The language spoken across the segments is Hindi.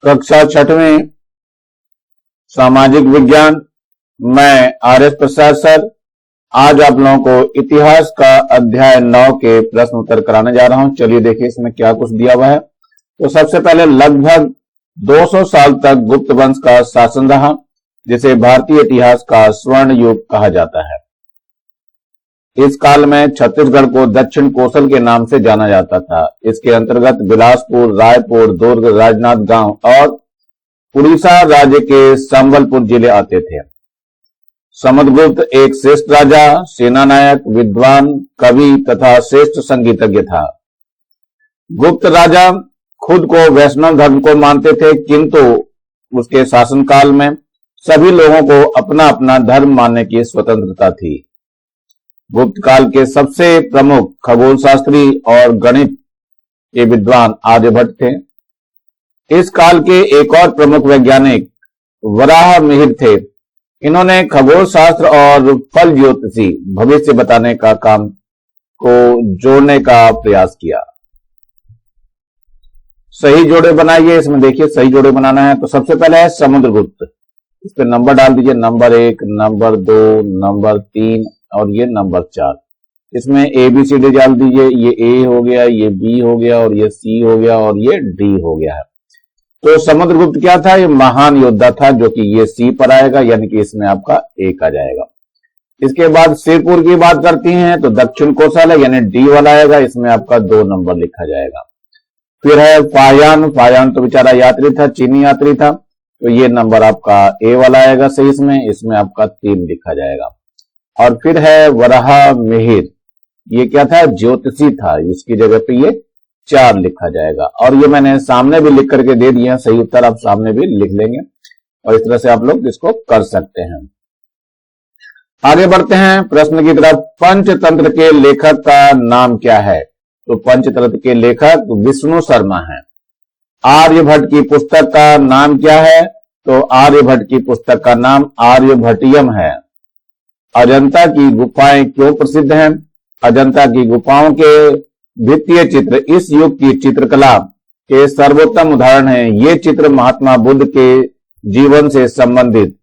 कक्षा छठवीं सामाजिक विज्ञान। मैं आर.एस. प्रसाद सर आज आप लोगों को इतिहास का अध्याय 9 के प्रश्न उत्तर कराने जा रहा हूं। चलिए देखिए इसमें क्या कुछ दिया हुआ है। तो सबसे पहले लगभग 200 साल तक गुप्त वंश का शासन रहा, जिसे भारतीय इतिहास का स्वर्ण युग कहा जाता है। इस काल में छत्तीसगढ़ को दक्षिण कोसल के नाम से जाना जाता था। इसके अंतर्गत बिलासपुर, रायपुर, दुर्ग, राजनांदगांव और उड़ीसा राज्य के संबलपुर जिले आते थे। समुद्रगुप्त एक श्रेष्ठ राजा, सेनानायक, विद्वान, कवि तथा श्रेष्ठ संगीतज्ञ था। गुप्त राजा खुद को वैष्णव धर्म को मानते थे, किंतु उसके शासनकाल में सभी लोगों को अपना अपना धर्म मानने की स्वतंत्रता थी। गुप्त काल के सबसे प्रमुख खगोल शास्त्री और गणित के विद्वान आर्यभट्ट थे। इस काल के एक और प्रमुख वैज्ञानिक वराह मिहिर थे। इन्होंने खगोल शास्त्र और फल ज्योतिषी भविष्य बताने का काम को जोड़ने का प्रयास किया। सही जोड़े बनाइए। इसमें देखिए सही जोड़े बनाना है। तो सबसे पहले है समुद्रगुप्त। इस पे नंबर डाल दीजिए, नंबर 1, नंबर 2, नंबर 3 और ये नंबर 4। इसमें ABCD डाल दीजिए। ये A हो गया, ये B हो गया और ये C हो गया और ये D हो गया है। तो समुद्रगुप्त क्या था? ये महान योद्धा था, जो कि ये C पर आएगा, यानी कि इसमें आपका 1 आ जाएगा। इसके बाद सिरपुर की बात करती हैं तो दक्षिण कोसल है, यानी D वाला आएगा, इसमें आपका 2 नंबर लिखा जाएगा। फिर है फायान। फायान तो बेचारा यात्री था, चीनी यात्री था, तो ये नंबर आपका A वाला आएगा सही। इसमें आपका 3 लिखा जाएगा। और फिर है वराह मिहिर। ये क्या था? ज्योतिषी था, इसकी जगह पे ये 4 लिखा जाएगा। और ये मैंने सामने भी लिख करके दे दिया, सही उत्तर आप सामने भी लिख लेंगे और इस तरह से आप लोग इसको कर सकते हैं। आगे बढ़ते हैं प्रश्न की तरफ। पंचतंत्र के लेखक का नाम क्या है? तो पंचतंत्र के लेखक विष्णु शर्मा हैं। आर्यभट्ट की पुस्तक का नाम क्या है? तो आर्यभट्ट की पुस्तक का नाम आर्यभट्टियम है। अजंता की गुफाएं क्यों प्रसिद्ध हैं? अजंता की गुफाओं के भित्तीय चित्र इस युग की चित्रकला के सर्वोत्तम उदाहरण हैं। ये चित्र महात्मा बुद्ध के जीवन से संबंधित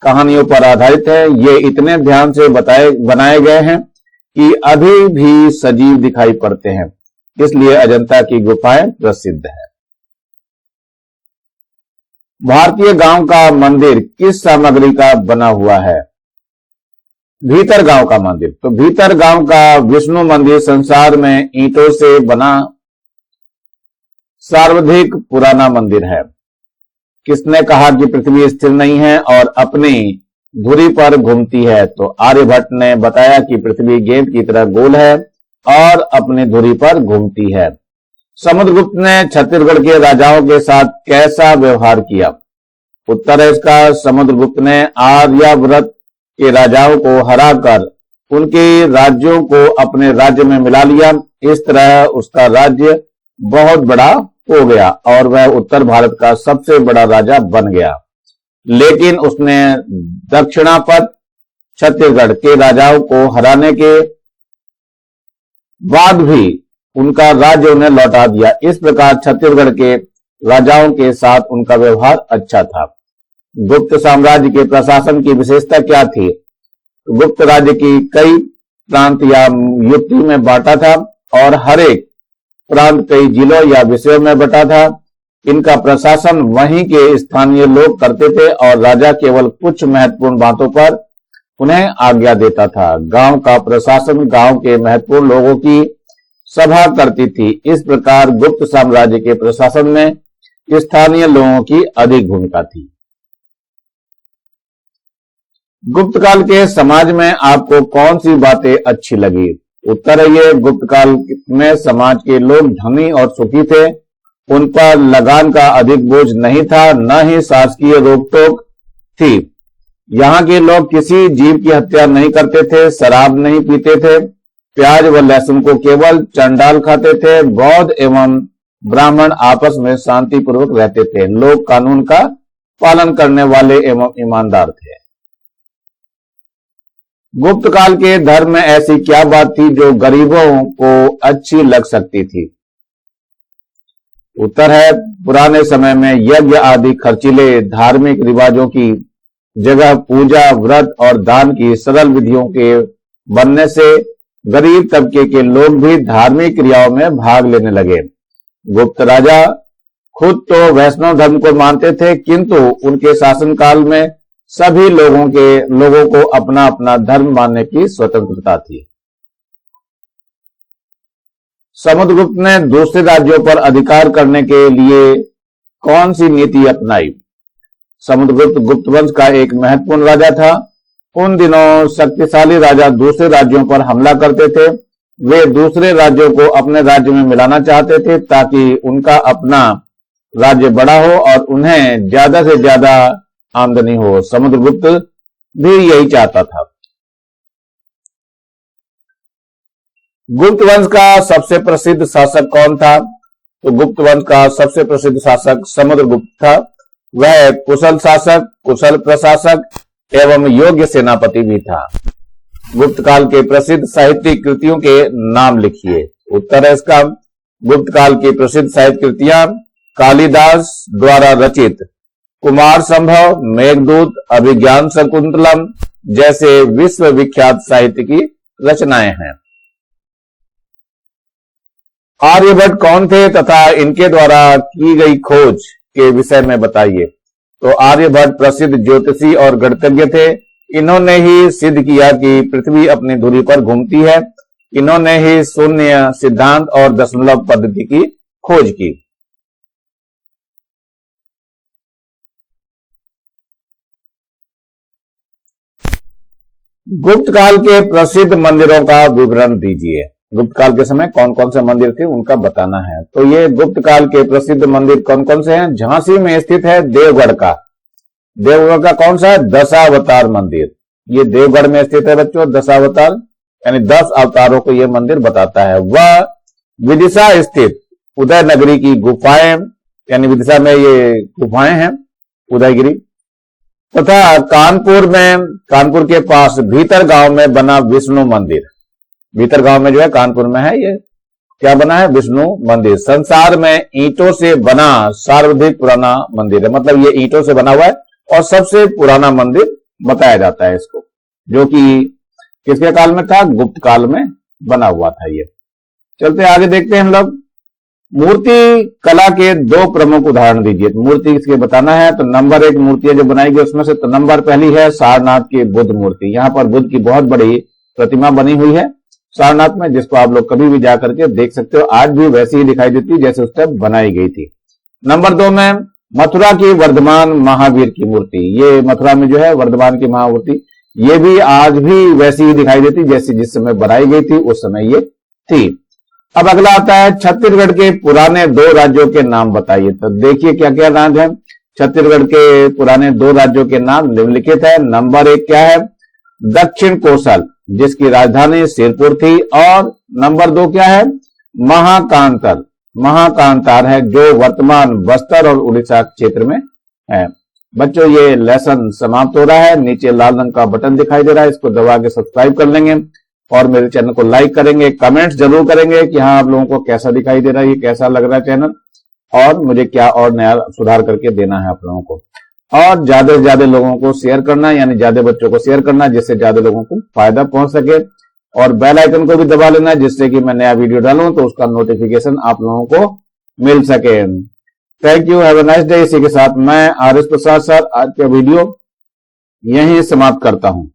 कहानियों पर आधारित है। ये इतने ध्यान से बनाए गए हैं कि अभी भी सजीव दिखाई पड़ते हैं, इसलिए अजंता की गुफाएं प्रसिद्ध है। भारतीय गांव का मंदिर किस सामग्री का बना हुआ है? भीतर गांव का मंदिर। तो भीतर गांव का विष्णु मंदिर संसार में ईंटों से बना सर्वाधिक पुराना मंदिर है। किसने कहा कि पृथ्वी स्थिर नहीं है और अपनी धुरी पर घूमती है? तो आर्यभट्ट ने बताया कि पृथ्वी गेंद की तरह गोल है और अपनी धुरी पर घूमती है। समुद्रगुप्त ने छत्तीसगढ़ के राजाओं के साथ कैसा व्यवहार किया? उत्तर है इसका, समुद्रगुप्त ने आर्यावर्त के राजाओं को हराकर उनके राज्यों को अपने राज्य में मिला लिया। इस तरह उसका राज्य बहुत बड़ा हो गया और वह उत्तर भारत का सबसे बड़ा राजा बन गया। लेकिन उसने दक्षिणापथ छत्तीसगढ़ के राजाओं को हराने के बाद भी उनका राज्य उन्हें लौटा दिया। इस प्रकार छत्तीसगढ़ के राजाओं के साथ उनका व्यवहार अच्छा था। गुप्त साम्राज्य के प्रशासन की विशेषता क्या थी? गुप्त राज्य की कई प्रांत या युक्ति में बांटा था और हर एक प्रांत कई जिलों या विषयों में बटा था। इनका प्रशासन वहीं के स्थानीय लोग करते थे और राजा केवल कुछ महत्वपूर्ण बातों पर उन्हें आज्ञा देता था। गांव का प्रशासन गांव के महत्वपूर्ण लोगों की सभा करती थी। इस प्रकार गुप्त साम्राज्य के प्रशासन में स्थानीय लोगों की अधिक भूमिका थी। गुप्त काल के समाज में आपको कौन सी बातें अच्छी लगी? उत्तर है ये, गुप्त काल में समाज के लोग धनी और सुखी थे। उन पर लगान का अधिक बोझ नहीं था, न ही शासकीय रोक-टोक थी। यहाँ के लोग किसी जीव की हत्या नहीं करते थे, शराब नहीं पीते थे, प्याज व लहसुन को केवल चंडाल खाते थे। बौद्ध एवं ब्राह्मण आपस में शांतिपूर्वक रहते थे। लोग कानून का पालन करने वाले एवं ईमानदार थे। गुप्त काल के धर्म में ऐसी क्या बात थी जो गरीबों को अच्छी लग सकती थी? उत्तर है पुराने समय में यज्ञ आदि खर्चीले धार्मिक रिवाजों की जगह पूजा, व्रत और दान की सरल विधियों के बनने से गरीब तबके के लोग भी धार्मिक क्रियाओं में भाग लेने लगे। गुप्त राजा खुद तो वैष्णव धर्म को मानते थे, किंतु उनके शासनकाल में सभी लोगों को अपना अपना धर्म मानने की स्वतंत्रता थी। समुद्रगुप्त ने दूसरे राज्यों पर अधिकार करने के लिए कौन सी नीति अपनाई? समुद्रगुप्त गुप्त वंश का एक महत्वपूर्ण राजा था। उन दिनों शक्तिशाली राजा दूसरे राज्यों पर हमला करते थे। वे दूसरे राज्यों को अपने राज्य में मिलाना चाहते थे ताकि उनका अपना राज्य बड़ा हो और उन्हें ज्यादा से ज्यादा आमदनी हो। समुद्रगुप्त भी यही चाहता था। गुप्त वंश का सबसे प्रसिद्ध शासक कौन था? तो गुप्त वंश का सबसे प्रसिद्ध शासक समुद्रगुप्त था। वह कुशल शासक, कुशल प्रशासक एवं योग्य सेनापति भी था। गुप्त काल के प्रसिद्ध साहित्यिक कृतियों के नाम लिखिए। उत्तर है इसका गुप्त काल की प्रसिद्ध साहित्य कृतियां कालिदास द्वारा रचित कुमार संभव, मेघदूत, अभिज्ञान शकुंतलम जैसे विश्व विख्यात साहित्य की रचनाएं हैं। आर्यभट्ट कौन थे तथा इनके द्वारा की गई खोज के विषय में बताइए। तो आर्यभट्ट प्रसिद्ध ज्योतिषी और गणितज्ञ थे। इन्होंने ही सिद्ध किया कि पृथ्वी अपनी धुरी पर घूमती है। इन्होंने ही शून्य सिद्धांत और दशमलव पद्धति की खोज की। गुप्त काल के प्रसिद्ध मंदिरों का विवरण दीजिए। गुप्त काल के समय कौन कौन से मंदिर थे उनका बताना है। तो ये गुप्त काल के प्रसिद्ध मंदिर कौन कौन से हैं? झांसी में स्थित है देवगढ़ का कौन सा है? दशावतार मंदिर। ये देवगढ़ में स्थित है बच्चों। दशावतार यानी 10 अवतारों को ये मंदिर बताता है। वह विदिशा स्थित उदयनगरी की गुफाएं, यानी विदिशा में ये गुफाएं हैं उदयगिरी, तथा कानपुर के पास भीतर गांव में बना विष्णु मंदिर। भीतर गांव में जो है कानपुर में है, ये क्या बना है? विष्णु मंदिर। संसार में ईंटों से बना सर्वाधिक पुराना मंदिर है। मतलब ये ईंटों से बना हुआ है और सबसे पुराना मंदिर बताया जाता है इसको, जो कि किसके काल में था? गुप्त काल में बना हुआ था। ये चलते आगे देखते हैं हम लोग। मूर्ति कला के 2 प्रमुख उदाहरण दीजिए। मूर्ति किसके बताना है? तो नंबर 1 मूर्तियां जो बनाई गई उसमें से तो नंबर पहली है सारनाथ की बुद्ध मूर्ति। यहाँ पर बुद्ध की बहुत बड़ी प्रतिमा बनी हुई है सारनाथ में, जिसको आप लोग कभी भी जाकर के देख सकते हो। आज भी वैसी ही दिखाई देती है जैसे उस टाइम बनाई गई थी। नंबर 2 में मथुरा की वर्धमान महावीर की मूर्ति। ये मथुरा में जो है वर्धमान की महामूर्ति, ये भी आज भी वैसी ही दिखाई देती जैसी जिस समय बनाई गई थी उस समय ये थी। अब अगला आता है छत्तीसगढ़ के पुराने 2 राज्यों के नाम बताइए। तो देखिए क्या क्या नाम है छत्तीसगढ़ के पुराने 2 राज्यों के नाम निम्नलिखित है। नंबर 1 क्या है? दक्षिण कोसल, जिसकी राजधानी सिरपुर थी। और नंबर 2 क्या है? महाकांतार है, जो वर्तमान बस्तर और उड़ीसा क्षेत्र में है। बच्चों ये लेसन समाप्त हो रहा है। नीचे लाल रंग का बटन दिखाई दे रहा है, इसको दबा के सब्सक्राइब कर लेंगे और मेरे चैनल को लाइक करेंगे, कमेंट्स जरूर करेंगे कि हाँ आप लोगों को कैसा दिखाई दे रहा है, ये कैसा लग रहा है चैनल, और मुझे क्या और नया सुधार करके देना है आप लोगों को। और ज्यादा से ज्यादा लोगों को शेयर करना, यानी ज्यादा बच्चों को शेयर करना, जिससे ज्यादा लोगों को फायदा पहुंच सके। और बेल आइकन को भी दबा लेना, जिससे कि मैं नया वीडियो डालूं तो उसका नोटिफिकेशन आप लोगों को मिल सके। Thank you, have a nice day. इसी के साथ मैं आर एस प्रसाद सर आज का वीडियो यहीं समाप्त करता हूं।